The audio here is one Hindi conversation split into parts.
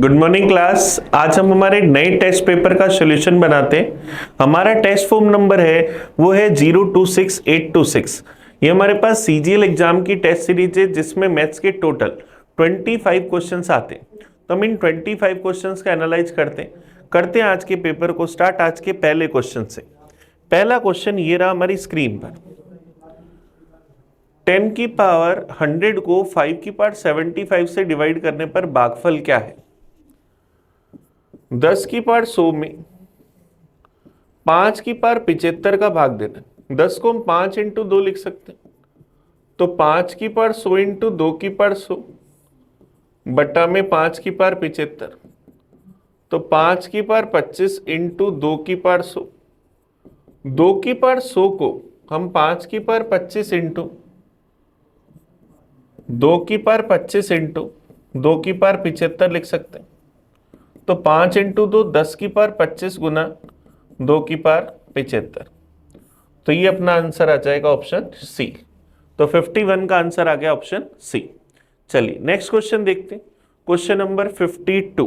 Good morning class. आज हम हमारे नए टेस्ट पेपर का सॉल्यूशन बनाते हैं। हमारा टेस्ट फॉर्म नंबर है वो है 026826। ये हमारे पास सीजीएल एग्जाम की टेस्ट सीरीज है जिसमें मैथ्स के टोटल 25 क्वेश्चंस आते हैं। तो हम इन 25 क्वेश्चंस का एनालाइज करते हैं आज के पेपर को स्टार्ट आज के पहले क्वेश्चन से। पहला क्वेश्चन ये रहा हमारी स्क्रीन पर। 10 की पावर 100 को 5 की पावर 75 से डिवाइड करने पर भागफल क्या है? 10 की पावर 100 में 5 की पावर 75 का भाग देना। 10 को हम 5 इंटू 2 लिख सकते हैं, तो 5 की पावर 100 इंटू 2 की पावर 100 बटा में 5 की पावर 75, तो 5 की पावर 25 इंटू 2 की पावर 100। 2 की पावर 100 को हम 5 की पावर 25 इंटू 2 की पावर 25 इंटू 2 की पावर 75 लिख सकते हैं, तो 5 इंटू 2 10 की पावर 25 गुना 2 की पावर 75। तो ये अपना आंसर आ जाएगा ऑप्शन सी। तो 51 का आंसर आ गया ऑप्शन सी। चलिए नेक्स्ट क्वेश्चन देखते हैं। Question number 52।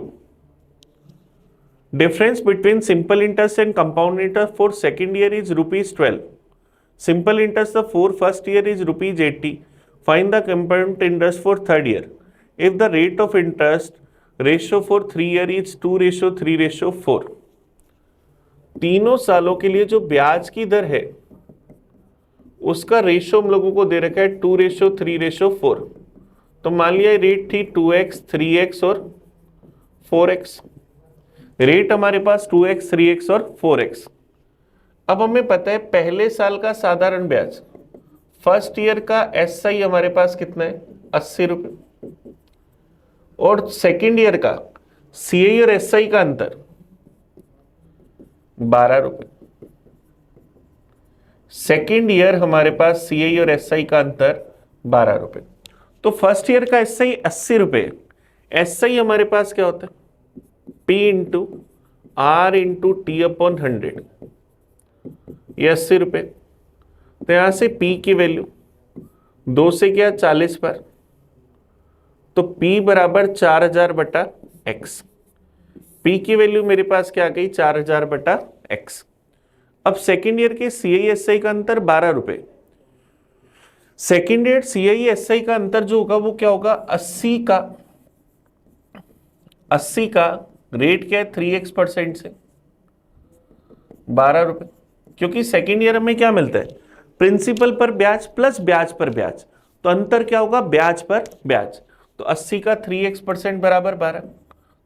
Difference between simple interest and compound interest for second year is ₹12। Simple interest for first year is ₹80। Find the compound interest for third year if the rate of interest ratio for 3 year is 2:3:4। तीनों सालों के लिए जो ब्याज की दर है उसका रेशियो हम लोगों को दे रखा है 2:3:4। तो मान लिया रेट थी 2x 3x और 4x। रेट हमारे पास 2x 3x और 4x। अब हमें पता है पहले साल का साधारण ब्याज फर्स्ट ईयर का एसआई हमारे पास कितना है 80 रुपये, और सेकेंड ईयर का सीआई और एसआई का अंतर 12 रुपये। सेकेंड ईयर हमारे पास सीआई और एसआई का अंतर 12 रुपये। तो फर्स्ट ईयर का एसआई 80 रुपये। एसआई हमारे पास क्या होता है P into R into T upon 100, ये 80 रुपये। तो यहां से P की वैल्यू 2 से क्या 40 पर, तो P बराबर 4000 बटा x। P की वैल्यू मेरे पास क्या आ गई 4000 बटा x। अब सेकेंड ईयर के CISI का अंतर 12 रुपए। सेकेंड ईयर CISI का अंतर जो होगा वो क्या होगा 80 का रेट क्या है 3x% से 12 रुपए। क्योंकि सेकेंड ईयर में क्या मिलता है प्रिंसिपल पर ब्याज प्लस ब्याज पर ब्याज, तो अंतर क्या होगा ब्याज पर ब्याज। तो 80 का 3x% बराबर 12,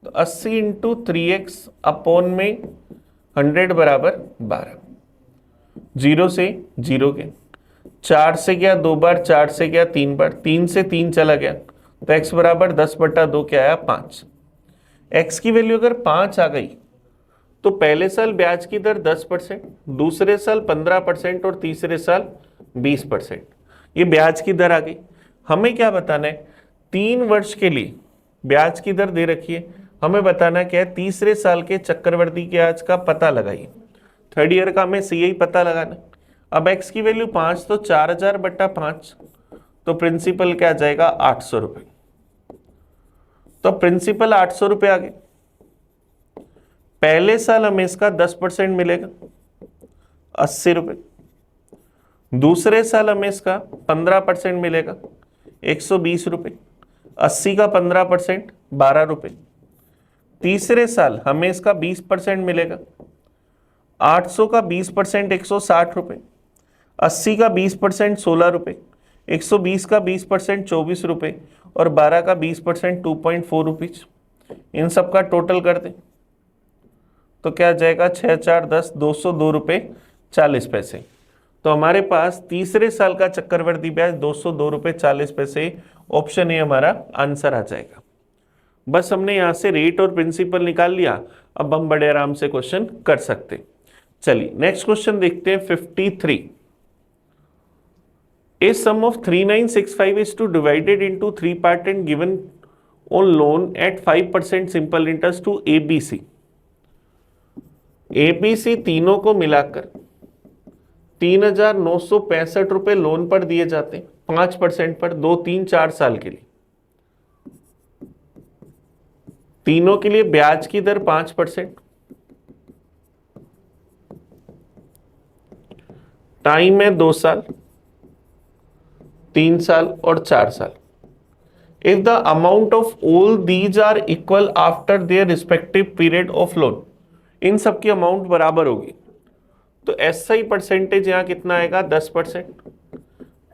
तो 80 इंटू 3x अपॉन में 100 बराबर 12। 0 से 0 के 4 से गया 2 बार, 4 से गया 3 बार, 3 से 3 चला गया, तो x बराबर 10 बटा 2 क्या आया 5। x की वैल्यू अगर 5 आ गई तो पहले साल ब्याज की दर 10%, दूसरे साल 15% और तीसरे साल 20%। ये ब्याज की दर आ गई। हमें क्या बताना है 3 वर्ष के लिए ब्याज की दर दे रखी है, हमें बताना क्या है तीसरे साल के चक्रवर्ती ब्याज का पता लगाइए। थर्ड ईयर का हमें सीआई पता लगाना। अब x की वैल्यू 5, तो 4000 बटा 5, तो प्रिंसिपल क्या आ जाएगा 800 रुपये। तो प्रिंसिपल 800 रुपये आ गए। पहले साल हमें इसका 10% मिलेगा 80 रुपये, दूसरे साल हमें इसका 15% मिलेगा 120 रुपये, 80 का 15% 12 रुपये। तीसरे साल हमें इसका 20% मिलेगा 800 का 20% 160 रुपये, 80 का 20% 16 रुपये, 120 का 20% 24 रुपये और 12 का 20% 2.4 रुपीज। इन सब का टोटल कर दें तो क्या जाएगा 6 4 10 202 रुपये 40 पैसे। तो हमारे पास तीसरे साल का चक्रवर्ती ब्याज 202 रुपये 40 पैसे। ऑप्शन ए हमारा आंसर आ जाएगा। बस हमने यहां से रेट और प्रिंसिपल निकाल लिया, अब हम बड़े आराम से क्वेश्चन कर सकते। चलिए नेक्स्ट क्वेश्चन देखते हैं 53। A sum of 3965 is to divided into 3 part and given on loan at 5% simple interest to ABC। ABC तीनों को मिलाकर 3965 रुपए लोन पर दिए जाते हैं 5% पर 2 3 4 साल के लिए। तीनों के लिए ब्याज की दर 5%, टाइम है 2 साल, 3 साल और 4 साल। If the amount of all these are equal after their respective period of loan, इन सब की अमाउंट बराबर होगी, तो एसआई परसेंटेज यहाँ कितना आएगा? 10%,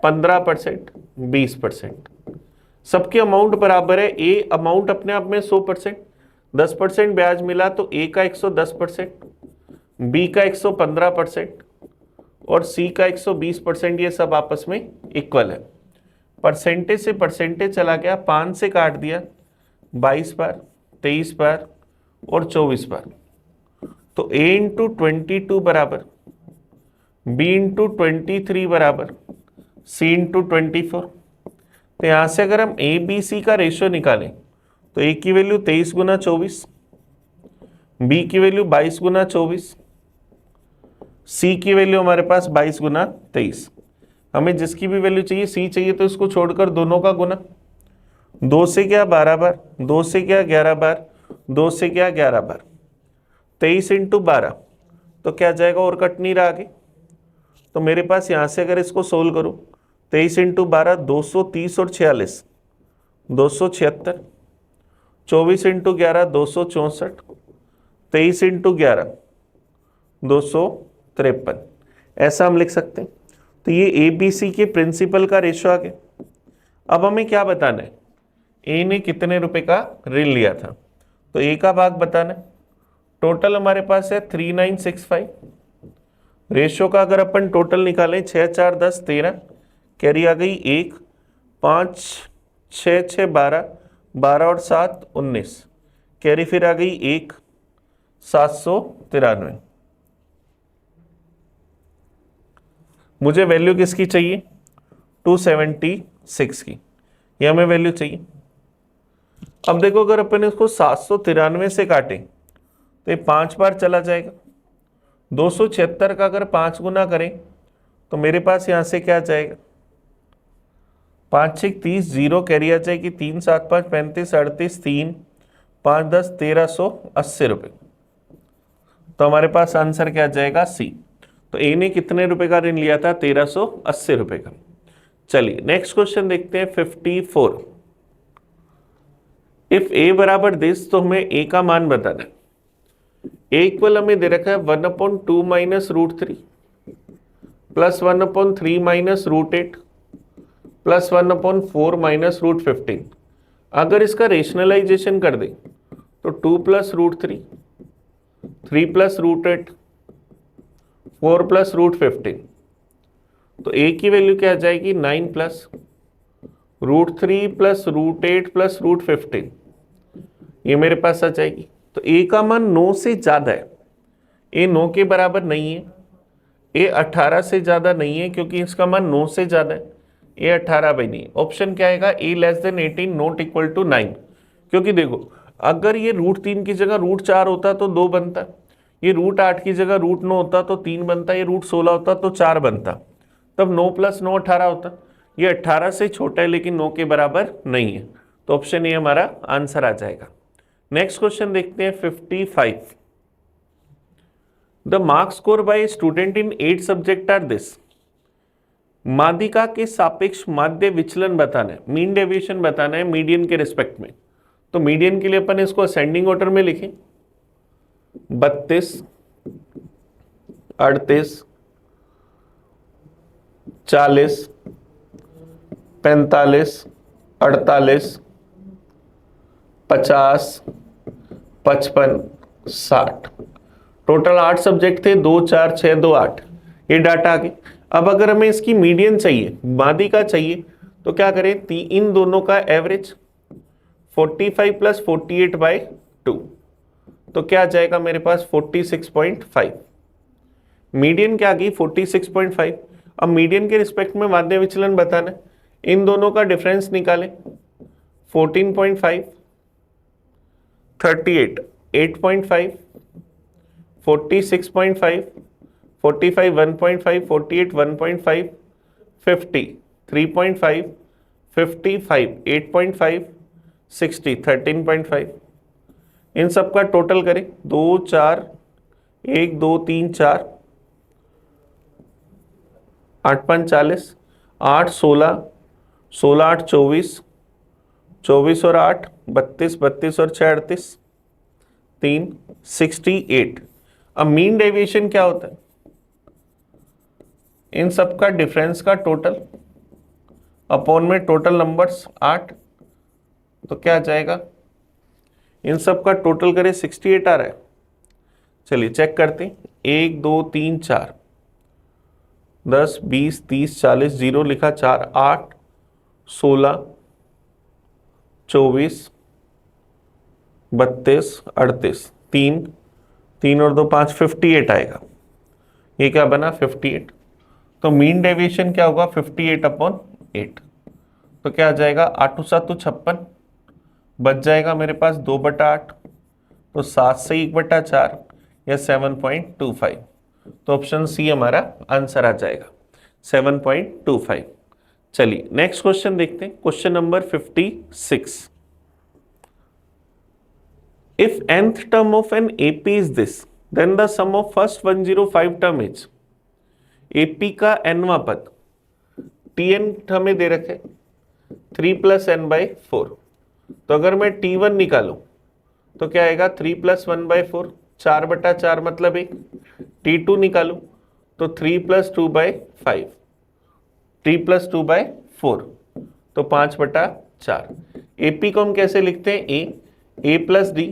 15%, 20%। सबकी अमाउंट बराबर है। ए अमाउंट अपने आप में 100%, 10% ब्याज मिला तो ए का 110%, बी का 115% और सी का 120%, ये सब आपस में इक्वल है। परसेंटेज से परसेंटेज चला गया, 5 से काट दिया, 22 बार, 23 बार और 24 बार। तो a इंटू 22 बराबर b इंटू 23 बराबर c इंटू 24। तो यहां से अगर हम ए बी सी का रेशियो निकालें तो a की वैल्यू 23 गुना 24, b की वैल्यू 22 गुना 24, c की वैल्यू हमारे पास 22 गुना 23। हमें जिसकी भी वैल्यू चाहिए, c चाहिए, तो इसको छोड़कर दोनों का गुना, 2 से क्या 12 बार, 2 से क्या 11 बार, 2 से क्या 11 बार, 23 इंटू 12, तो क्या जाएगा? और कट नहीं रहा आगे। तो मेरे पास यहाँ से अगर इसको सोल्व करूँ, 23 इंटू 12 230 और 46 276, 24 इंटू 11 264, 23 इंटू 11 253, ऐसा हम लिख सकते हैं। तो ये ए बी सी के प्रिंसिपल का रेशियो आ गया। अब हमें क्या बताना है? ए ने कितने रुपए का ऋण लिया था, तो ए का भाग बताना है। टोटल हमारे पास है 3965। रेशियो का अगर अपन टोटल निकालें 6 4 10 13, कैरी आ गई 1, 5 6 6 12, 12 और 7 19, कैरी फिर आ गई 1, 793। मुझे वैल्यू किसकी चाहिए? 276 की, ये हमें वैल्यू चाहिए। अब देखो, अगर अपन इसको 793 से काटें तो ये 5 बार चला जाएगा। 276 का अगर 5 गुना करें तो मेरे पास यहां से क्या जाएगा? 5 6 30, 0 कैरी आ जाएगी, 3 7 5 35 38, 3 5 10 1380 रुपये। तो हमारे पास आंसर क्या जाएगा? सी। तो ए ने कितने रुपए का ऋण लिया था? 1380 रुपए का। चलिए नेक्स्ट क्वेश्चन देखते हैं, 54। इफ ए बराबर दिस, तो हमें ए का मान बताना है। ए इक्वल हमें दे रखा है 1/2 minus √3 plus 1/3 minus √8 plus 1/4 minus √15। अगर इसका रेशनलाइजेशन कर दें तो 2 प्लस √3, 3 प्लस √8, 4 प्लस √15। तो a की वैल्यू क्या आ जाएगी? 9 प्लस √3 प्लस √8 प्लस √15, ये मेरे पास आ जाएगी। तो a का मान 9 से ज्यादा है, a 9 के बराबर नहीं है, a 18 से ज्यादा नहीं है क्योंकि इसका मान 9 से ज्यादा है, a 18 भी नहीं है। ऑप्शन क्या आएगा? a less than 18 not equal to 9। क्योंकि देखो, अगर ये √3 की जगह √4 होता तो 2 बनता, ये √8 की जगह √9 होता तो 3 बनता, ये √16 होता तो 4 बनता, तब 9 प्लस 9 18 होता। ये 18 से छोटा है लेकिन 9 के बराबर नहीं है, तो ऑप्शन ए हमारा आंसर आ जाएगा। नेक्स्ट क्वेश्चन देखते हैं, 55। The marks score by student in 8 subject are this. माध्यिका के सापेक्ष माध्य विचलन बताना है, मीन डेविएशन बताना है मीडियन के रिस्पेक्ट में। तो मीडियन के लिए अपन इसको असेंडिंग ऑर्डर में लिखें, 32, 38, 40, 45, 48, 50, 55, 60। टोटल 8 सब्जेक्ट थे, 2 4 6 2 8, ये डाटा आ गई। अब अगर हमें इसकी मीडियन चाहिए, माध्यिका चाहिए, तो क्या करें? इन दोनों का एवरेज 45 प्लस 48/2, तो क्या आ जाएगा मेरे पास? 46.5। मीडियन क्या आ गई? 46.5। अब मीडियन के रिस्पेक्ट में माध्य विचलन बताना है, इन दोनों का डिफरेंस निकालें। 14.5, 38, 8.5, 46.5, 45, 1.5, 48, 1.5, 50, 3.5, 55, 8.5, 60, 13.5, इन सब का टोटल करें, 2 4 1 2 3 4 8 5 40, 8 16, 16 8 24, 24 और 8 32, 32 और 6 38, 3 68। अब मीन डेविएशन क्या होता है? इन सब का डिफरेंस का टोटल अपॉन में टोटल नंबर्स 8, तो क्या आ जाएगा? इन सब का टोटल करें 68 आ रहा है। चलिए चेक करते हैं, 1 2 3 4 10 20 30 40, 0 लिखा, 4 8 16 24 32 38, 3 3 और 2 5, 58 आएगा। ये क्या बना? 58। तो मीन डेविएशन क्या होगा? 58 अपॉन 8। तो क्या आ जाएगा? 8 7 56, बच जाएगा मेरे पास 2/8, तो 7 से 1/4 या 7.25। तो ऑप्शन सी हमारा आंसर आ जाएगा, 7.25। चलिए नेक्स्ट क्वेश्चन देखते हैं, question number 56। If nth term of an AP is this, then the sum of first 105 term is। AP का nवां पद Tn हमें दे रखे 3 + n/4। तो अगर मैं T1 निकालूं तो क्या आएगा? 3 + 1/4, 4/4 मतलब 1। T2 निकालूं तो 3 + 2/5, 3 + 2/4, तो 5/4। AP को हम कैसे लिखते हैं? A + D।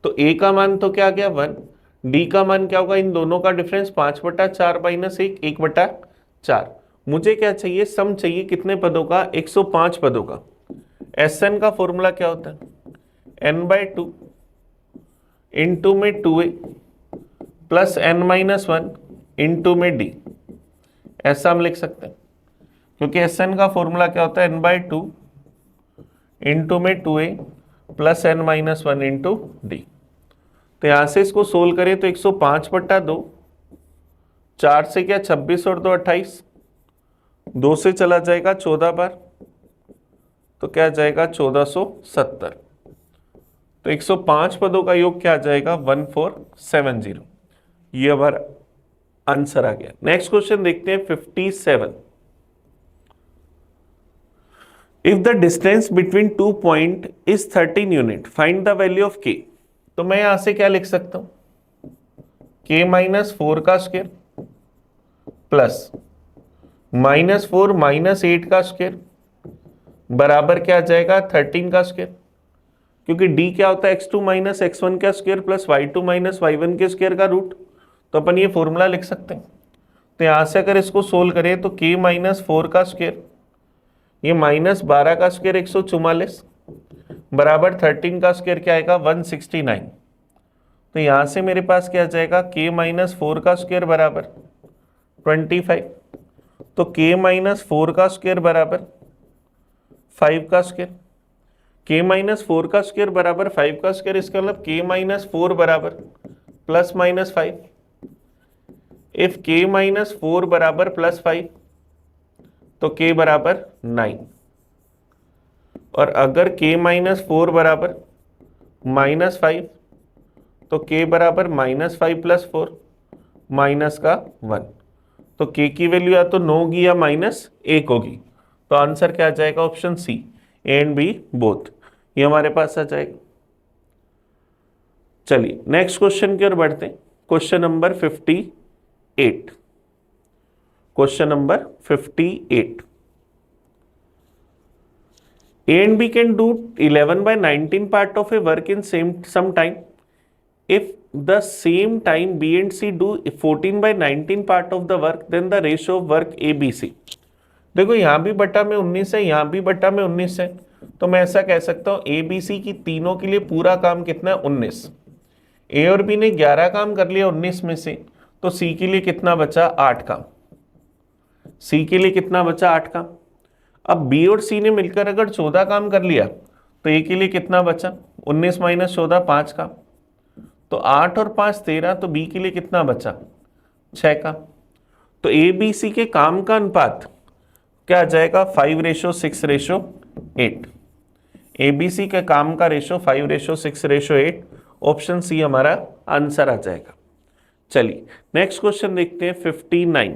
तो A का मान तो क्या आ गया? 1। D का मान क्या होगा? इन दोनों का डिफरेंस 5/4 - 1, 1/4। मुझे क्या चाहिए? सम चाहिए कितने पदों का? 105 पदों का। Sn का फॉर्मूला क्या होता है? n/2 इंटू में 2a प्लस n-1 इंटू में d, ऐसा हम लिख सकते हैं। क्योंकि Sn का फॉर्मूला क्या होता है? n/2 इंटू में 2a plus n-1 into D. तो यहां से इसको सोल्व करें तो 105/2, 4 से क्या 26 और 2 28, 2 से चला जाएगा 14 बार, तो क्या जाएगा? 1470। तो 105 पदों का योग क्या आ जाएगा? 1470। ये हमारा आंसर आ गया। नेक्स्ट क्वेश्चन देखते हैं 57। If the distance between 2 point is 13 unit, find the value of k। तो मैं यहां से क्या लिख सकता हूं? k - 4 का स्क्वायर प्लस -4 - 8 का स्क्वायर बराबर क्या आ जाएगा? 13 का स्क्वायर। क्योंकि d क्या होता है? x2 - x1 का स्क्वायर प्लस y2 - y1 के स्क्वायर का रूट। तो अपन ये फॉर्मूला लिख सकते हैं। तो यहां से अगर इसको सोल्व करें तो k - 4 का स्क्वायर, ये -12 का स्क्वायर 144 बराबर 13 का स्क्वायर क्या आएगा? 169। तो यहां से मेरे पास क्या आ जाएगा? k - 4 का स्क्वायर बराबर 25। तो k - 4 का स्क्वायर बराबर 5 का स्क्वायर, k - 4 का स्क्वायर बराबर 5 का स्क्वायर, इसका मतलब k - 4 बराबर +-5। इफ k - 4 बराबर +5 तो k बराबर 9, और अगर k - 4 बराबर -5 तो k बराबर -5 + 4 -1। तो k की वैल्यू या तो 9 होगी या -1 होगी। तो आंसर क्या आ जाएगा? Option C, A and B both. ये हमारे पास आ जाएगा। चलिए नेक्स्ट क्वेश्चन की ओर बढ़ते हैं, question number 58। Question number 58। A and B can do 11/19 part of a work in some time. If the same time B and C do 14/19 part of the work, then the ratio of work ABC। देखो यहाँ भी बटा में 19 है, यहाँ भी बटा में 19 है, तो मैं ऐसा कह सकता हूँ ABC की तीनों के लिए पूरा काम कितना है? 19। A और B ने 11 काम कर लिया 19 में से, तो C के लिए कितना बचा? 8 काम। C के लिए कितना बचा? 8 काम। अब B और C ने मिलकर अगर 14 काम कर लिया तो A के लिए कितना बचा? 19 - 14 5 काम। तो 8 और 5 13, तो B के लिए कितना बचा? 6 काम। तो ABC के काम का अनुपात क्या आ जाएगा? 5:6:8। ABC के काम का रेशो 5:6:8 ऑप्शन सी हमारा आंसर आ जाएगा। चलिए नेक्स्ट क्वेश्चन देखते हैं 59।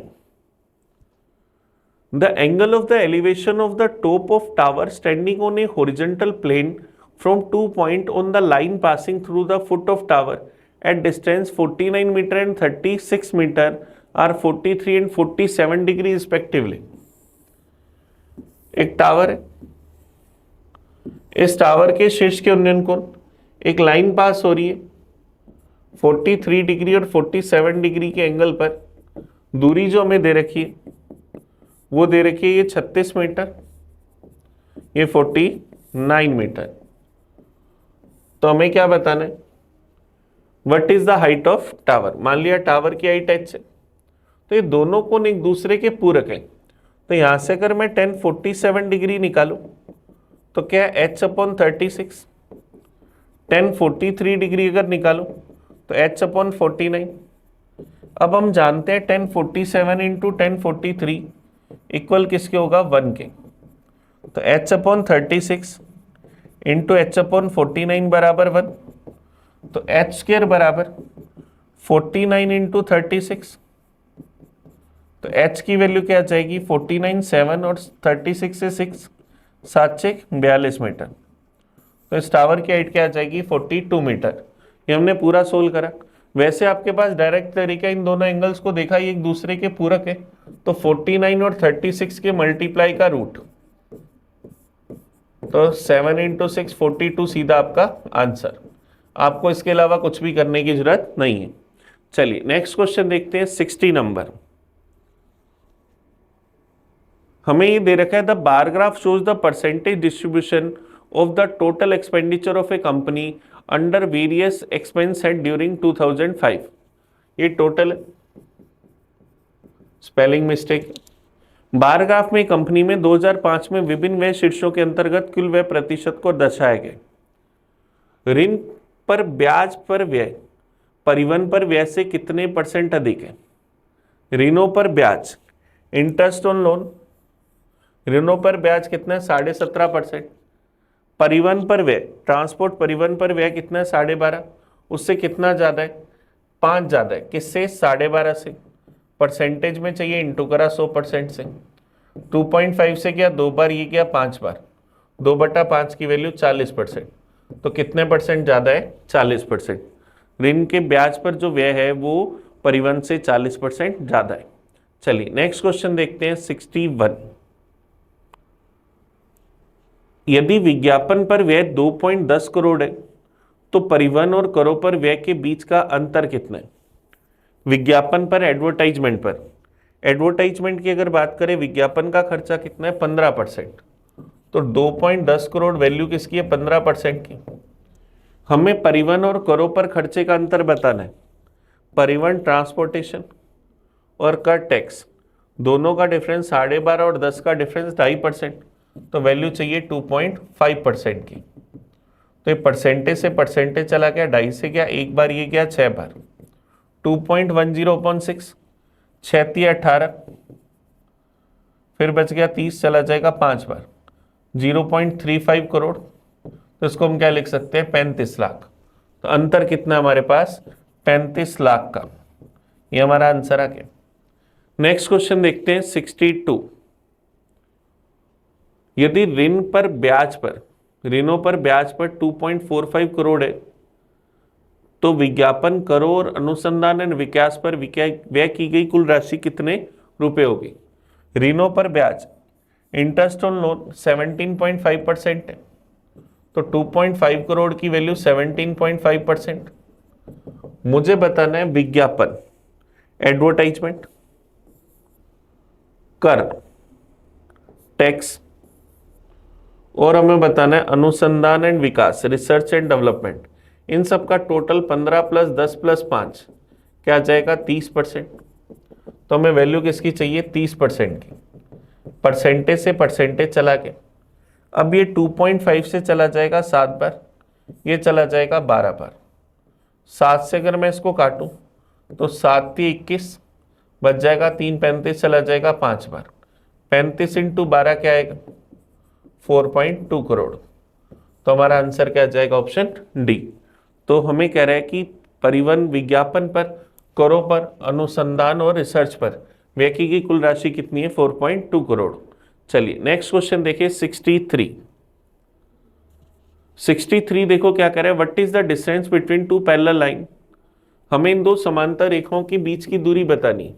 The angle of the elevation of the top of tower standing on a horizontal plane from 2 points on the line passing through the foot of tower at distance 49 meter and 36 meter are 43 and 47 degree respectively। एक टावर है, इस टावर के शीर्ष के उन्नयन कोण एक लाइन पास हो रही है 43 डिग्री और 47 डिग्री के एंगल पर, दूरी जो हमें दे रखी है वो दे रखी है ये 36 मीटर, ये 49 मीटर। तो हमें क्या बताना है, what is the height of tower. मान लिया टावर की हाइट h है, तो ये दोनों कोण एक दूसरे के पूरक हैं। तो यहां से अगर मैं 1047 डिग्री निकालूं तो क्या h अपॉन 36, 1043 डिग्री अगर निकालूं तो h अपॉन 49। अब हम जानते हैं 1047 इंटू 1043 इक्वल किसके होगा 1 के। तो h upon 36 into H upon 49 बराबर 1, तो h स्क्वायर बराबर 49 इंटू 36। तो h की वैल्यू क्या आ जाएगी 49, 7 और 36 से 6, 7 से 42 मीटर। तो इस टावर की हाइट क्या आ जाएगी 42 मीटर। ये हमने पूरा सोल्व करा। वैसे आपके पास डायरेक्ट तरीका इन दोनों एंगल्स को देखा ये एक दूसरे के पूरक है, तो 49 और 36 के मल्टीप्लाई का रूट, तो 7 इंटू 6 42 सीधा आपका आंसर। आपको इसके अलावा कुछ भी करने की जरूरत नहीं है। चलिए नेक्स्ट क्वेश्चन देखते हैं 60 नंबर। हमें ये दे रखा है the bar graph shows the percentage distribution of the total expenditure of A company under various expense head during 2005। ये total spelling mistake. Bar graph में कंपनी में 2005 में विभिन्न व्यय शीर्षों के अंतर्गत कुल व्यय प्रतिशत को दर्शाया गया। ऋण पर ब्याज पर व्यय परिवहन पर व्यय से कितने परसेंट अधिक है। ऋणों पर ब्याज इंटरेस्ट ऑन लोन, ऋणों पर ब्याज कितना है 17.5%। परिवहन पर व्यय ट्रांसपोर्ट परिवहन पर व्यय कितना है 12.5, उससे कितना ज्यादा है 5 ज्यादा है। किससे 12.5 से। परसेंटेज में चाहिए इंटू करा 100% से। 2.5 से क्या 2 बार, ये क्या 5 बार, 2/5 की वैल्यू 40%। तो कितने परसेंट ज्यादा है 40%। ऋण के ब्याज पर जो व्यय है वो परिवहन से 40% ज्यादा है। चलिए नेक्स्ट क्वेश्चन देखते हैं 61। यदि विज्ञापन पर व्यय 2.10 करोड़ है तो परिवहन और करों पर व्यय के बीच का अंतर कितना है। विज्ञापन पर एडवर्टाइजमेंट पर, एडवर्टाइजमेंट की अगर बात करें विज्ञापन का खर्चा कितना है 15%, तो 2.10 करोड़ वैल्यू किसकी है 15% की। हमें परिवहन और करों पर खर्चे का अंतर बताना है। परिवहन ट्रांसपोर्टेशन और कर टैक्स दोनों का डिफरेंस 12.5 और 10 का डिफरेंस 2.5%, तो वैल्यू चाहिए 2.5% की। तो ये परसेंटेज से परसेंटेज चला गया, 2.5 से क्या 1 बार, ये क्या 6 बार, 2.10/6, 6 18, फिर बच गया 30 चला जाएगा 5 बार, 0.35 करोड़। तो इसको हम क्या लिख सकते हैं 35 लाख। तो अंतर कितना हमारे पास 35 लाख का। ये हमारा आंसर आ गया। नेक्स्ट क्वेश्चन देखते हैं 62। यदि ऋण पर ब्याज पर, ऋणों पर ब्याज पर 2.45 करोड़ है तो विज्ञापन करों और अनुसंधान एवं विकास पर व्यय की गई कुल राशि कितने रुपए होगी। ऋणों पर ब्याज इंटरेस्ट ऑन लोन 17.5% है, तो 2.5 करोड़ की वैल्यू 17.5%। मुझे बताना है विज्ञापन, एडवर्टाइजमेंट, कर, टैक्स, और हमें बताना है अनुसंधान एंड विकास, रिसर्च एंड डेवलपमेंट। इन सब का टोटल 15 + 10 + 5 क्या आ जाएगा 30%। तो हमें वैल्यू किसकी चाहिए 30% की। परसेंटेज से परसेंटेज चला गया। अब ये 2.5 से चला जाएगा 7 बार, ये चला जाएगा 12 बार। 7 से अगर मैं इसको काटूं तो 7 × 21 बच जाएगा 3, 35 चला जाएगा 5 बार, 35 × 12 क्या आएगा 4.2 करोड़। तो हमारा आंसर क्या आ जाएगा ऑप्शन डी। तो हमें कह रहा है कि परिवहन विज्ञापन पर, करों पर, अनुसंधान और रिसर्च पर व्यय की कुल राशि कितनी है? 4.2 करोड़। चलिए नेक्स्ट क्वेश्चन देखिए 63 देखो क्या कह रहा है, what is the distance between two parallel line. हमें इन दो समांतर रेखाओं के बीच की दूरी बतानी।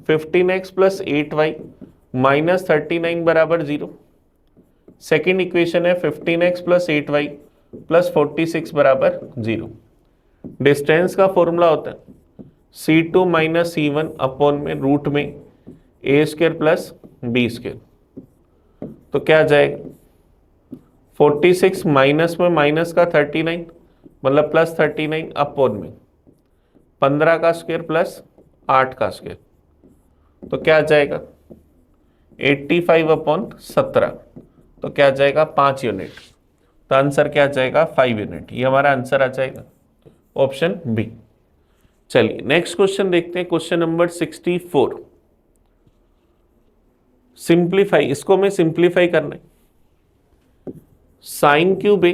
15x प्लस 8y माइनस 39 बराबर 0। सेकेंड इक्वेशन है 15x प्लस 8y प्लस 46 बराबर 0। डिस्टेंस का फॉर्मूला होता है C2 माइनस C1 अपॉन में रूट में a square plus b square. तो क्या आ जाएगा 46 माइनस में माइनस का 39 मतलब प्लस 39 अपॉन में 15 का स्क्वायर प्लस 8 का स्क्वायर। तो क्या आ जाएगा 85 अपॉन 17। तो क्या आ जाएगा 5 यूनिट। तो आंसर क्या आ जाएगा 5 यूनिट। ये हमारा आंसर आ जाएगा ऑप्शन बी। चलिए नेक्स्ट क्वेश्चन देखते हैं, क्वेश्चन नंबर 64। सिंप्लीफाई, इसको हमें सिंप्लीफाई करना है। साइन क्यूब ए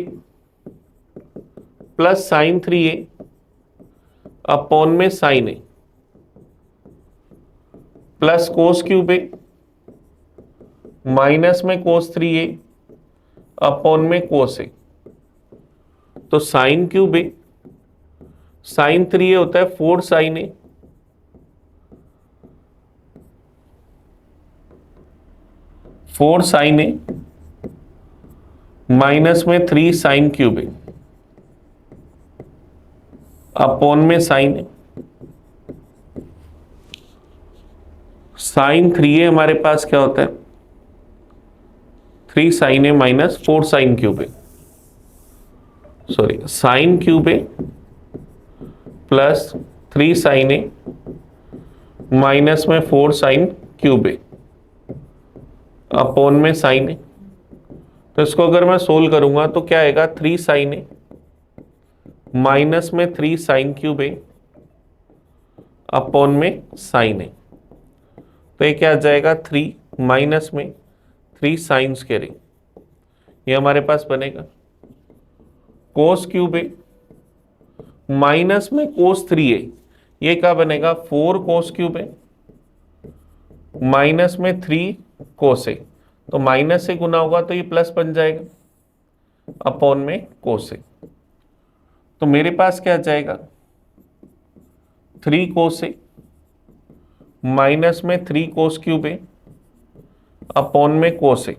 प्लस साइन 3a अपॉन में साइन ए प्लस कोस क्यूब ए माइनस में कोस 3a अपॉन में कोस ए। तो साइन क्यूब ए, साइन 3a होता है 4 साइन ए माइनस में 3 साइन क्यूब ए अपॉन में साइन ए। साइन 3a हमारे पास क्या होता है 3 साइन ए माइनस 4 साइन क्यूब ए, सॉरी साइन क्यूब ए प्लस 3 साइन ए माइनस में 4 साइन क्यूब ए अपॉन में साइन ए। तो इसको अगर मैं सोल्व करूंगा तो क्या आएगा 3 साइन ए माइनस में 3 साइन क्यूब ए अपॉन में साइन ए। तो ये क्या आ जाएगा 3 माइनस में 3 साइन स्क्वायर ए। ये हमारे पास बनेगा कोस क्यूब ए माइनस में कोस 3a। ये क्या बनेगा 4 कोस क्यूब ए माइनस में 3 कोस ए। तो माइनस से गुना होगा तो ये प्लस बन जाएगा अपॉन में कोस ए। तो मेरे पास क्या आ जाएगा 3 कोस ए माइनस में 3 कोस क्यूब ए अपॉन में कोस ए।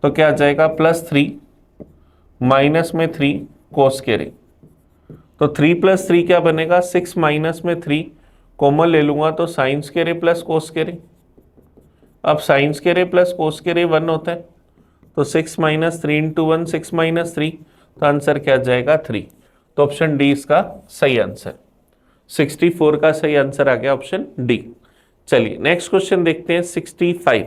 तो क्या आ जाएगा +3 माइनस में 3 कोस स्क्वायर ए। तो 3 + 3 क्या बनेगा 6 माइनस में 3 कॉमन ले लूंगा तो साइन स्क्वायर ए प्लस कोस स्क्वायर ए। अब साइन स्क्वायर ए प्लस कोस स्क्वायर ए 1 होता है तो 6 माइनस 3 × 1 6 माइनस 3। तो आंसर क्या आ जाएगा 3। तो ऑप्शन डी इसका सही आंसर। 64 का सही आंसर आ गया ऑप्शन डी। चलिए नेक्स्ट क्वेश्चन देखते हैं 65।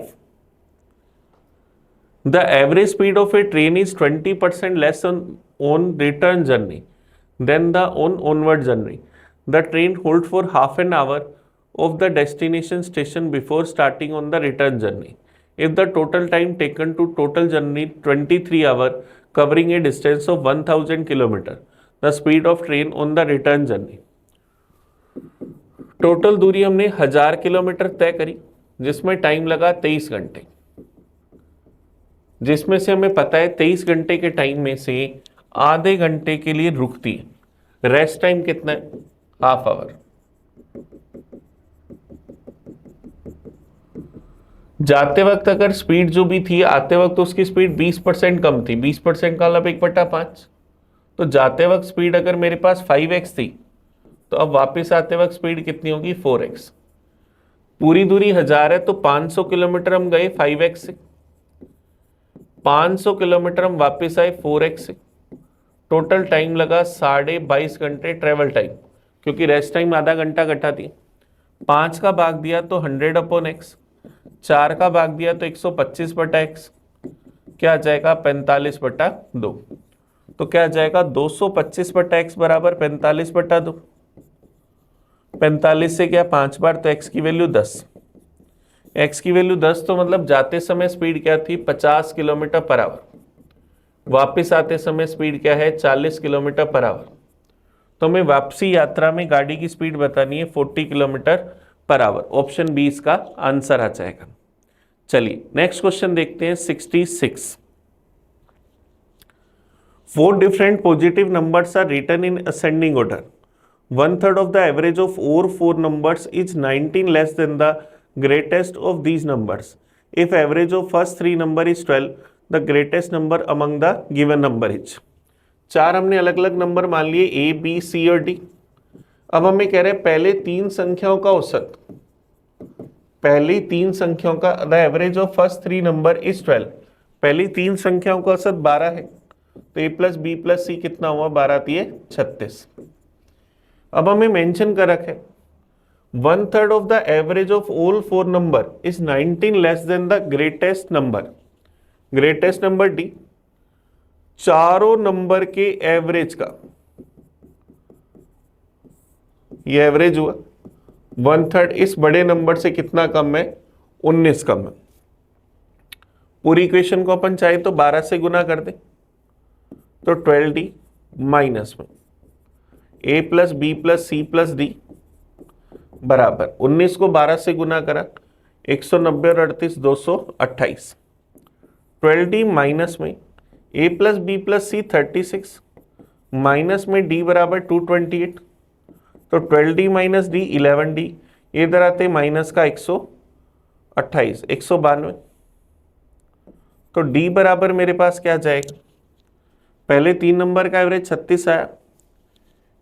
The average speed of a train is 20% less on return journey than the on onward journey. The train hold for half an hour of the destination station before starting on the return journey. If the total time taken to total journey 23 hours covering a distance of 1000 km, the speed of train on the return journey. Total दूरी हमने 1000 किलोमीटर तय करी जिसमें टाइम लगा 23 घंटे, जिसमें से हमें पता है 23 घंटे के टाइम में से आधे घंटे के लिए रुकती है। रेस्ट टाइम कितना है हाफ आवर। जाते वक्त अगर स्पीड जो भी थी आते वक्त तो उसकी स्पीड 20% कम थी। 20% का मतलब 1/5। तो जाते वक्त स्पीड अगर मेरे पास 5x थी तो अब वापस आते वक्त स्पीड कितनी होगी 4x। पूरी दूरी 1000 है तो 500 किलोमीटर हम गए 5x से, 500 किलोमीटर हम वापस आए 4x से। टोटल टाइम लगा 22.5 घंटे ट्रेवल टाइम, क्योंकि रेस्ट टाइम आधा घंटा घटा दिया। 5 का भाग दिया तो 100/x, 4 का भाग दिया तो 125/x, क्या आ जाएगा 45/2। तो क्या आ जाएगा 225/x बराबर 45/2। 45 से क्या 5 बार तो x की वैल्यू 10। x की वैल्यू 10 तो मतलब जाते समय स्पीड क्या थी 50 किलोमीटर पर आवर। वापस आते समय स्पीड क्या है 40 किलोमीटर पर आवर। तो हमें वापसी यात्रा में गाड़ी की स्पीड बतानी है 40 kilometre per hour. Option B इसका आंसर आ जाएगा। चलिए नेक्स्ट क्वेश्चन देखते हैं 66। 4 different positive numbers are written in ascending order. 1/3 of the average of all 4 numbers is 19 less than the greatest of these numbers. If average of first 3 number is 12, the greatest number among the given number is. 4 हमने अलग अलग नंबर मान लिए ए बी सी और डी। अब हमें कह रहे हैं पहले 3 संख्याओं का औसत, पहली 3 संख्याओं का the average of first 3 number is 12। पहली 3 संख्याओं का औसत 12 है, तो ए प्लस बी प्लस सी कितना हुआ 12 दिए 36। अब हमें मेंशन कर रखे 1/3 of the average of all 4 number is 19 less than the greatest number. Greatest number D, चारों नंबर के एवरेज का ये एवरेज हुआ 1/3 इस बड़े नंबर से कितना कम है 19 कम है। पूरी इक्वेशन को अपन चाहे तो 12 से गुना कर दे तो 12d माइनस में a plus B plus C plus D बराबर 19 को 12 से गुना करा 190 और 38 228। 12d माइनस में a plus B plus C 36 minus में d बराबर 228, तो 12d माइनस डी 11d, इधर आते माइनस का 128 192, तो d बराबर मेरे पास क्या जाएगा, पहले 3 नंबर का एवरेज 36 आया,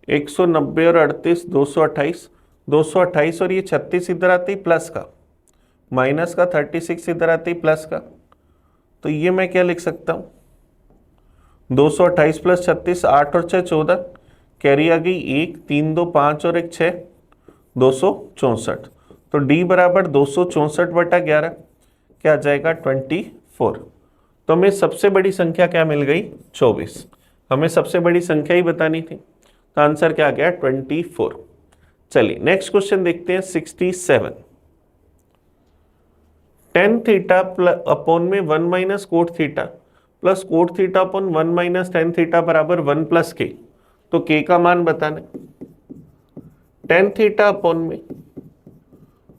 190 और 38 228, 228 और ये 36 इधर आते ही प्लस का, माइनस का 36 इधर आते ही प्लस का, तो ये मैं क्या लिख सकता हूँ 228 प्लस 36 8 और 6 14, कैरी आ गई 1 3 2 5 और 1 6 264, तो d बराबर 264/11 क्या आ जाएगा 24। तो हमें सबसे बड़ी संख्या क्या मिल गई 24। हमें सबसे बड़ी संख्या ही बतानी थी, तो आंसर क्या आ गया 24। चलिए नेक्स्ट क्वेश्चन देखते हैं 67। tan थीटा अपॉन में 1 minus cot theta plus cot theta upon 1 minus tan theta बराबर 1 प्लस के, तो k का मान बताना। tan थीटा अपॉन में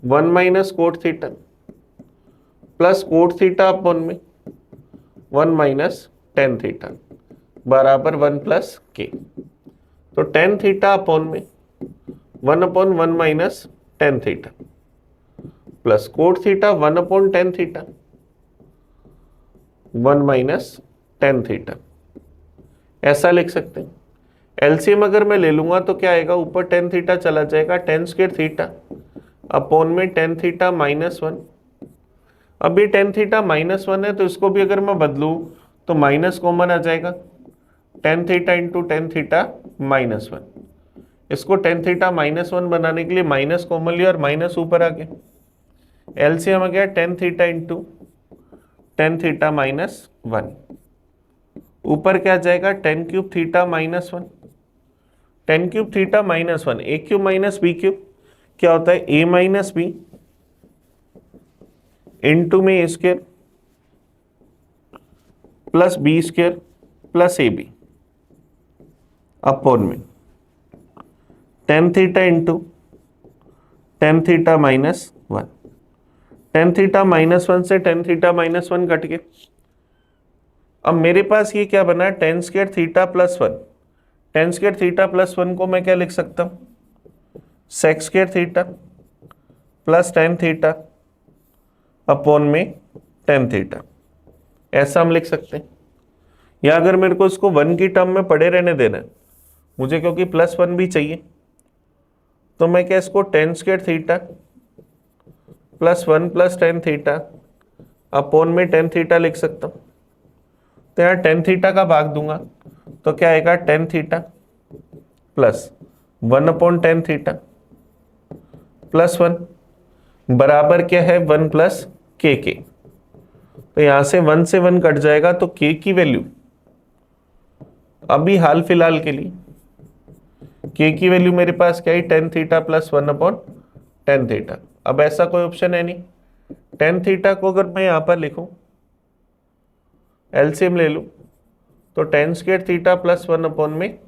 1 minus cot theta plus cot theta upon में 1 माइनस tan थीटा बराबर 1 प्लस के, तो tan थीटा अपॉन में 1 upon 1 minus tan theta plus cot theta 1 upon tan theta 1 minus tan theta, ऐसा लिख सकते हैं। एलसीएम अगर मैं ले लूंगा तो क्या आएगा, ऊपर tan थीटा चला जाएगा, tan स्क्वायर थीटा अपॉन में tan थीटा -1। अब ये tan थीटा -1 है, तो इसको भी अगर मैं बदलूं तो माइनस कॉमन आ जाएगा, tan theta into tan theta -1। इसको tan थीटा -1 बनाने के लिए माइनस कॉमन लिया और माइनस ऊपर आ गया, एलसीएम आ गया tan theta into tan theta -1, ऊपर क्या जाएगा tan cube theta -1, tan cube theta -1, A cube minus B cube क्या होता है a माइनस बी इंटू में A square plus B square plus A B upon में tan theta into tan theta -1। tan theta -1 से tan थीटा -1 कट के अब मेरे पास ये क्या बना tan square theta +1। tan square theta +1 को मैं क्या लिख सकता हूँ sec square theta plus tan theta upon में tan थीटा, ऐसा हम लिख सकते हैं। या अगर मेरे को इसको 1 की टर्म में पड़े रहने देना है मुझे, क्योंकि +1 भी चाहिए, तो मैं क्या इसको tan square theta +1 plus tan theta upon में tan थीटा लिख सकता हूँ। तो यार tan थीटा का भाग दूंगा तो क्या आएगा tan theta plus 1 upon tan theta +1 बराबर क्या है 1 प्लस के। तो यहां से 1 से 1 कट जाएगा, तो k की वैल्यू अभी हाल फिलहाल के लिए k की वैल्यू मेरे पास क्या है tan theta plus 1 upon tan theta. अब ऐसा कोई ऑप्शन है नहीं, tan थीटा को अगर मैं यहां पर लिखूं एलसीएम ले लूं तो tan square theta plus 1 upon में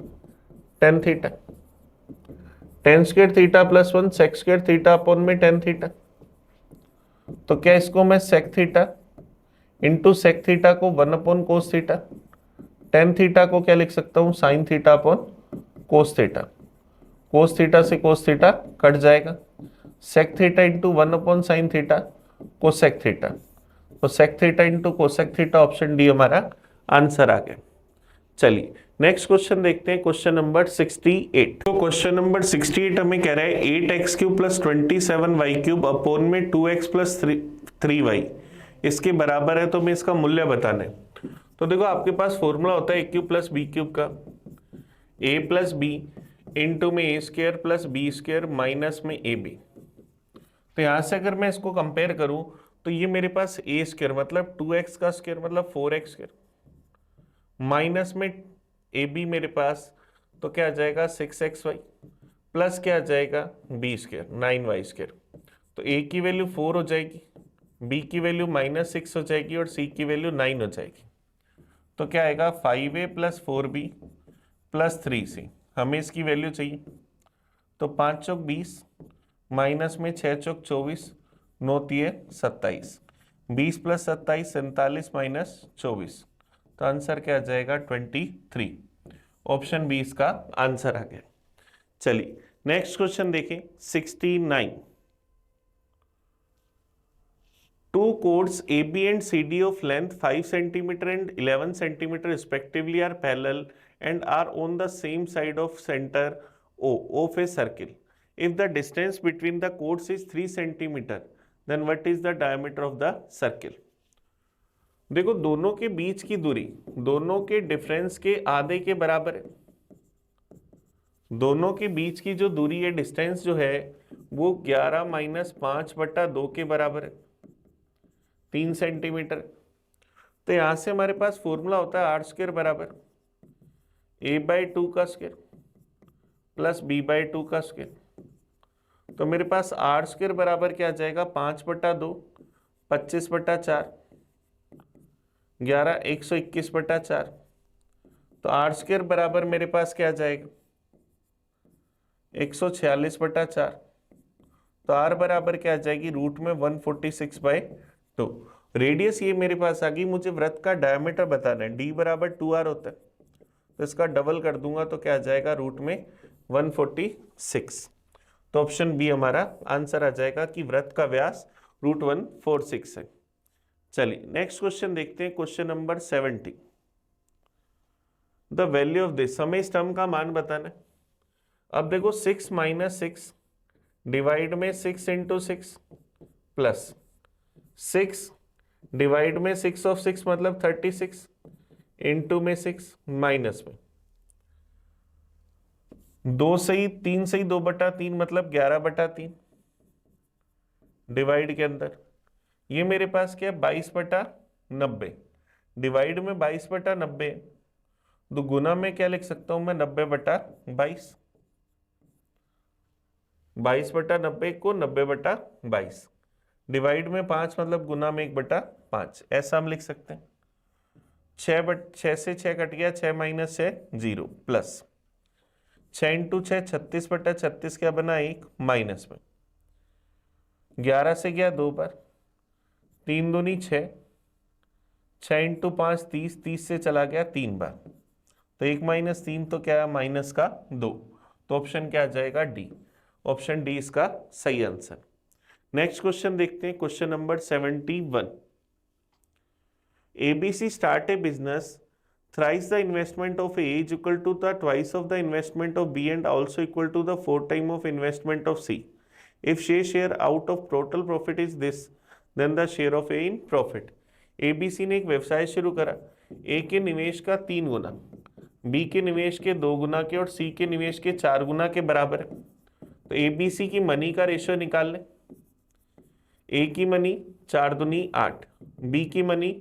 tan theta, tan square theta plus 1 sec square theta upon में टेन थीटा। तो क्या इसको मैं sec theta into sec theta को 1 upon cos theta, tan theta को क्या लिख सकता हूं sine theta upon cos theta, cos theta से कोस थीटा कट जाएगा, sec theta into 1 upon sine theta cosec theta, तो sec theta into cosec theta, option D हमारा आंसर आ गया। चलिए नेक्स्ट क्वेश्चन देखते हैं, क्वेश्चन नंबर 68। तो क्वेश्चन नंबर 68 हमें कह रहा है 8x cube plus 27y cube upon में 2x प्लस 3y इसके बराबर है, तो हमें इसका मूल्य बताना है। तो देखो आपके पास फॉर्मूला होता है A cube plus B cube का, ए प्लस बी इंटू में A square plus B square minus में ए बी। तो यहां से अगर मैं इसको कंपेयर करूं तो ये मेरे पास ए स्क्वायर मतलब 2x का स्क्वायर मतलब 4x स्क्वायर माइनस में ए बी मेरे पास, तो क्या आ जाएगा 6xy प्लस क्या आ जाएगा बी स्क्वायर 9y स्क्वायर। तो ए की वैल्यू 4 हो जाएगी, बी की वैल्यू -6 हो जाएगी और सी की वैल्यू 9 हो जाएगी। तो क्या आएगा 5a plus 4b plus 3c, हमें इसकी वैल्यू चाहिए। तो 5 चौक 20 माइनस में 6 चौक 24 9 तिये 27, 20 प्लस 27 47 माइनस 24, तो आंसर क्या आ जाएगा 23। ऑप्शन बी इसका आंसर आ गया। चलिए नेक्स्ट क्वेश्चन देखें 69। Two chords AB and CD of length 5 cm and 11 cm respectively are parallel and are on the same side of center O of a circle. If the distance between the chords is 3 cm, then what is the diameter of the circle? देखो दोनों के बीच की दूरी दोनों के डिफरेंस के आधे के बराबर है। दोनों के बीच की जो दूरी है डिस्टेंस जो है वो 11 माइनस 5/2 के बराबर है, 3 सेंटीमीटर। तो यहां से हमारे पास फॉर्मूला होता है आर स्क्वायर बराबर a/2 का स्क्वायर प्लस b/2 का स्क्वायर। तो मेरे पास आर स्क्वायर बराबर क्या आ जाएगा 5/2 25/4 11 121/4। तो आर स्क्वायर बराबर मेरे पास क्या आ जाएगा 146/4। तो आर बराबर क्या आ जाएगी रूट में 146/2। रेडियस ये मेरे पास आ गई, मुझे वृत्त का डायमीटर बताना है, डी बराबर 2r होता है, तो इसका डबल कर दूंगा तो क्या आ जाएगा रूट में 146। तो ऑप्शन बी हमारा आंसर आ जाएगा कि वृत्त का व्यास रूट 146 है। चलिए नेक्स्ट क्वेश्चन देखते हैं, question number 70। The value of this, हमें इस टर्म का मान बताना है। अब देखो 6 माइनस 6 डिवाइड में 6 इंटू 6 प्लस 6 डिवाइड में 6 ऑफ 6 मतलब 36 इंटू में 6 माइनस में 2 सही 3 सही 2/3 मतलब 11/3 डिवाइड के अंदर ये मेरे पास क्या है 22/90 डिवाइड में 22/90, तो गुना में क्या लिख सकता हूं मैं 90/22, 22/90 को 90/22 डिवाइड में 5 मतलब गुना में 1/5, ऐसा हम लिख सकते हैं। 6 से 6 कट गया, 6 माइनस 6 0 प्लस 6 इंटू 6 36/36 क्या बना 1 माइनस में 11 से गया 2 बार 3 दूनी 6, 6 इंटू 5 30, 30 से चला गया 3 बार, तो 1 माइनस 3 तो क्या माइनस का 2, तो ऑप्शन क्या आ जाएगा डी। ऑप्शन डी इसका सही आंसर। नेक्स्ट क्वेश्चन देखते हैं, question number 71। ABC start a business, thrice the investment of A is equal to the twice of the investment of B and also equal to the 4 time of investment of C. If share out of total profit is this, then the share of A in profit. ABC ने एक व्यवसाय शुरू करा, A के निवेश का 3 गुना, B के निवेश के 2 गुना के और C के निवेश के 4 गुना के बराबर है। तो ABC की मनी का रेशियो निकाल लें। A की मनी 4 दूनी 8, B की मनी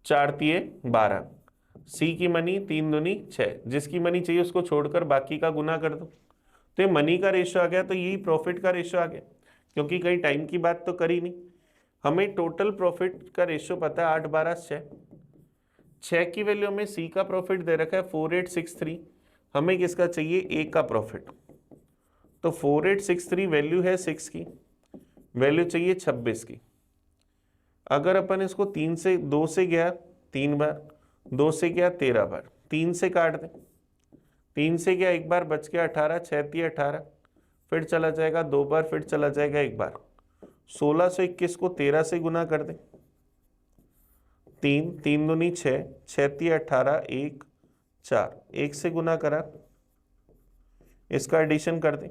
4 तिये 12, सी की मनी 3 दूनी 6, जिसकी मनी चाहिए उसको छोड़कर बाकी का गुना कर दो। तो ये मनी का रेशियो आ गया, तो यही प्रॉफिट का रेशियो आ गया, क्योंकि कहीं टाइम की बात तो करी नहीं। हमें टोटल प्रॉफिट का रेशियो पता है 8 12 6, 6 की वैल्यू में सी का प्रॉफिट दे रखा है 4863, हमें किसका चाहिए, ए का प्रॉफिट। तो 4863 वैल्यू है 6 की, वैल्यू चाहिए 26 की। अगर अपन इसको 3 से 2 से गया 3 बार, 2 से गया 13 बार, 3 से काट दें, 3 से गया एक बार, बच गया 18, 6 18, फिर चला जाएगा 2 बार, फिर चला जाएगा एक बार। 1621 को 13 से गुना कर दें, 3 3 दूनी 6, 6 18, 1 4, 1 से गुना करा, इसका एडिशन कर दें।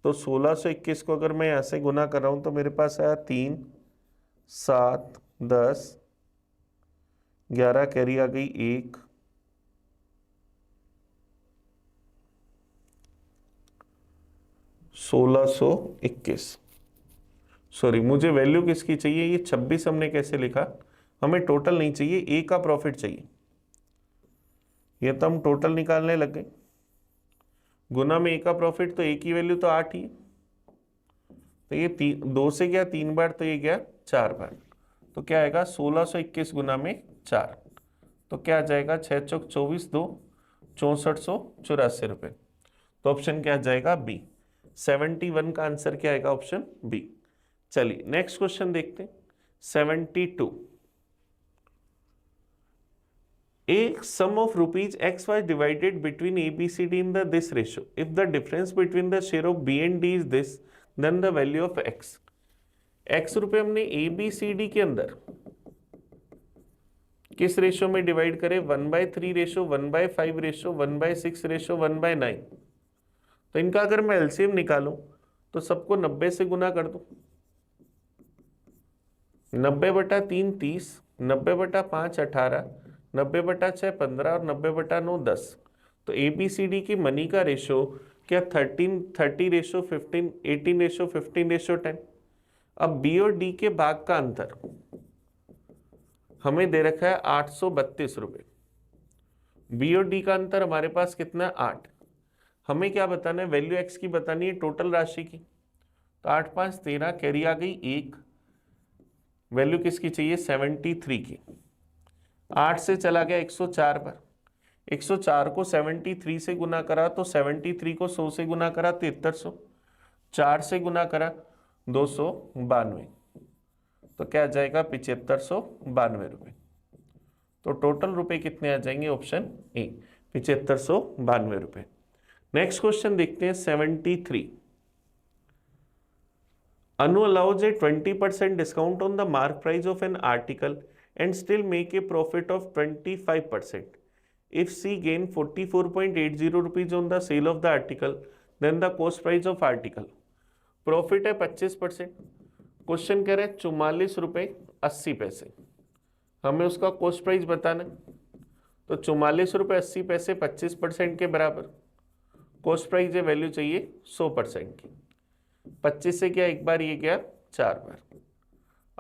तो 1621 को अगर मैं यहां से गुना कर रहा हूं तो मेरे पास आया 3 7 10 11, कैरी आ गई 1, 1621। सॉरी, मुझे वैल्यू किसकी चाहिए, ये 26 हमने कैसे लिखा, हमें टोटल नहीं चाहिए, ए का प्रॉफिट चाहिए। ये तो हम टोटल निकालने लग गए, गुना में ए का प्रॉफिट, तो ए की वैल्यू तो 8 ही है। तो ये 2 से गया 3 बार, तो ये गया 4 बार। तो क्या आएगा 1621 गुना में 4, तो क्या आ जाएगा 6 चौक 24, 2 6484 रुपये। तो ऑप्शन क्या आ जाएगा, बी। 71 का आंसर क्या आएगा, ऑप्शन बी। चलिए नेक्स्ट क्वेश्चन देखते हैं। 72, a sum of rupees x was divided between a b c d in the this ratio. If the difference between the share of b and d is this, then the value of x. x रुपए हमने a b c d के अंदर किस रेशो में डिवाइड करें, 1/3 रेशो, 1/5 रेशो, 1/6 रेशो, 1/9। तो इनका अगर मैं एलसीएम निकालूं तो सबको 90 से गुना कर दूं। 90/3 30, 90/5 18, 90/6 15 और 90/9 10। तो ए बी सी डी की मनी का रेशो क्या 30 रेशो 15, 18 रेशो 15 रेशो 10। अब बी और डी के भाग का अंतर हमें दे रखा है 832 रुपये। बी और डी का अंतर हमारे पास कितना है, 8। हमें क्या बताना है, वैल्यू एक्स की बतानी है, टोटल राशि की। तो 8 5 13, कैरी आ गई 1, वैल्यू किसकी चाहिए, 73 की। 8 से चला गया 104 पर, 104 को 73 से गुना करा तो 73 को 100 से गुना करा तो 7300, 4 से गुना करा 292, तो क्या आ जाएगा 7592 रुपये। तो टोटल रुपए कितने आ जाएंगे, ऑप्शन ए 7592 रुपये। नेक्स्ट क्वेश्चन देखते हैं 73। Anu allows a 20% discount on the mark price of an article and still make a profit of 25%. If she gain 44.80 rupees on the sale of the article, then the cost price of article. Profit है 25%। क्वेश्चन कह रहे हैं 44 रुपये 80 पैसे, हमें उसका कॉस्ट प्राइस बताना है। तो 44 रुपये 80 पैसे 25% के बराबर, कॉस्ट प्राइस है, वैल्यू चाहिए 100% की। 25 से क्या एक बार, ये गया 4 बार,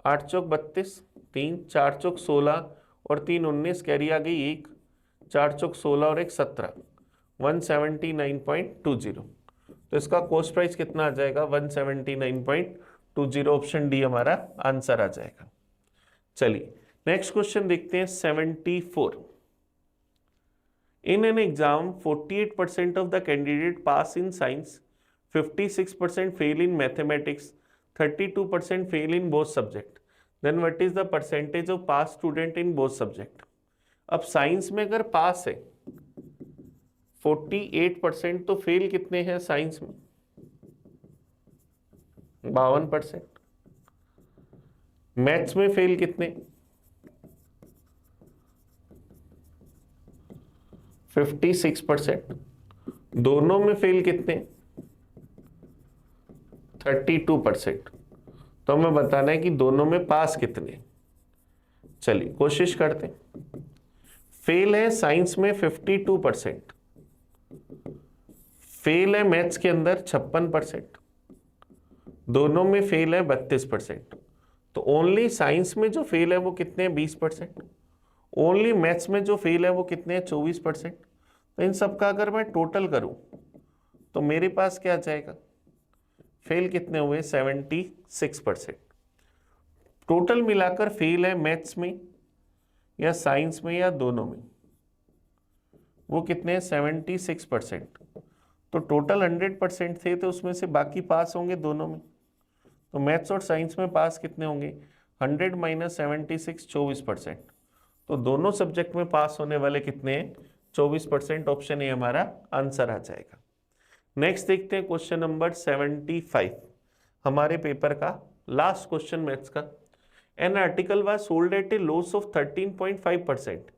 8 चौक 32, 3 4 चौक 16 और 3 19, कैरी आ गई 1, 4 चौक 16 और 1 17, 179.20। तो इसका कॉस्ट प्राइस कितना आ जाएगा, 179.20। ऑप्शन डी हमारा आंसर आ जाएगा। चलिए नेक्स्ट क्वेश्चन देखते हैं 74। In an exam, 48% of the candidate pass in science, 56% fail in mathematics, 32% fail in both subject. Then what is the percentage of pass student in both subject? अब साइंस में अगर पास है 48%, तो फेल कितने हैं साइंस में, 52%। मैथ्स में फेल कितने, 56%। दोनों में फेल कितने, 32%। तो हमें बताना है कि दोनों में पास कितने। चलिए कोशिश करते हैं। फेल है साइंस में 52%, फेल है मैथ्स के अंदर 56%, दोनों में फेल है 32%। तो ओनली साइंस में जो फेल है वो कितने हैं, 20%। ओनली मैथ्स में जो फेल है वो कितने हैं, 24%। तो इन सब का अगर मैं टोटल करूं तो मेरे पास क्या आ जाएगा, फेल कितने हुए, 76%। टोटल मिलाकर फेल है मैथ्स में या साइंस में या दोनों में, वो कितने हैं 76%। तो टोटल 100% थे, तो उसमें से बाकी पास होंगे दोनों में। तो मैथ्स और साइंस में पास कितने होंगे, 100 माइनस 76 24%। तो दोनों सब्जेक्ट में पास होने वाले कितने हैं, 24%। ऑप्शन ए हमारा आंसर आ जाएगा। नेक्स्ट देखते हैं क्वेश्चन नंबर 75, हमारे पेपर का लास्ट क्वेश्चन मैथ्स का। An article was sold at A loss of 13.5%।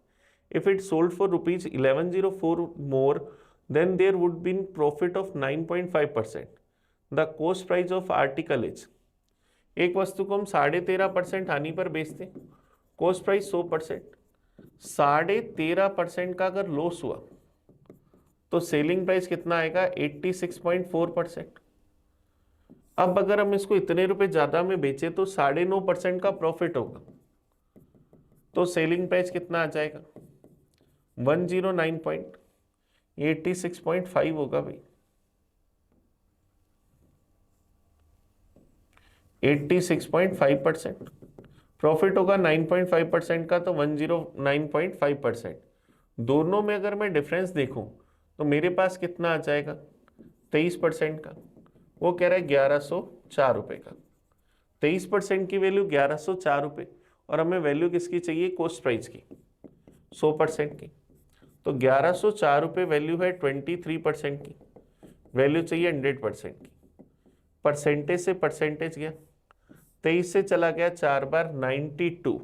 If it sold for rupees 1104 more, then there would be profit of 9.5%. The cost price of article is, एक वस्तु को हम 13.5% हानि पर बेचते, कॉस्ट प्राइस 100%, 13.5% का अगर लॉस हुआ तो सेलिंग प्राइस कितना आएगा 86.4%। अब अगर हम इसको इतने रुपए ज्यादा में बेचे तो 9.5% का प्रॉफिट होगा, तो सेलिंग प्राइस कितना आ जाएगा 109.86.5 होगा भाई, 86.5%। प्रॉफिट होगा 9.5% का, तो 109.5%। दोनों में अगर मैं डिफरेंस देखूं तो मेरे पास कितना आ जाएगा 23% का। वो कह रहा है 1104 रुपए का। 23% की वैल्यू 1104 रुपए, और हमें वैल्यू किसकी चाहिए, कॉस्ट प्राइस की 100% की। तो 1104 रुपये वैल्यू है 23% की, वैल्यू चाहिए 100% की। परसेंटेज से परसेंटेज गया, 23 से चला गया 4 बार 92,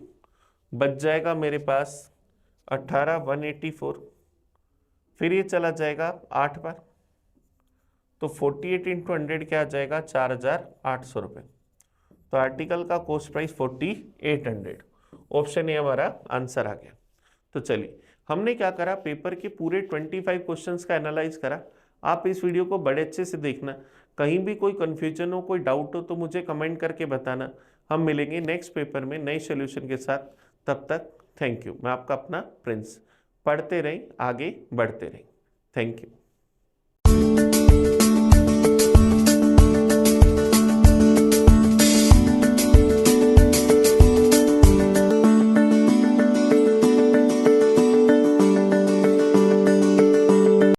बच जाएगा मेरे पास 18 184। फिर ये चला जाएगा 8 बार, तो 48 इंटू 100 क्या आ जाएगा 4800 रुपये। तो आर्टिकल का कॉस्ट प्राइस 4800। ऑप्शन ए हमारा आंसर आ गया। तो चलिए, हमने क्या करा, पेपर के पूरे 25 क्वेश्चंस का एनालाइज करा। आप इस वीडियो को बड़े अच्छे से देखना, कहीं भी कोई कंफ्यूजन हो, कोई डाउट हो तो मुझे कमेंट करके बताना। हम मिलेंगे नेक्स्ट पेपर में नए सॉल्यूशन के साथ। तब तक थैंक यू। मैं आपका अपना प्रिंस। पढ़ते रहें, आगे बढ़ते रहें। Thank you.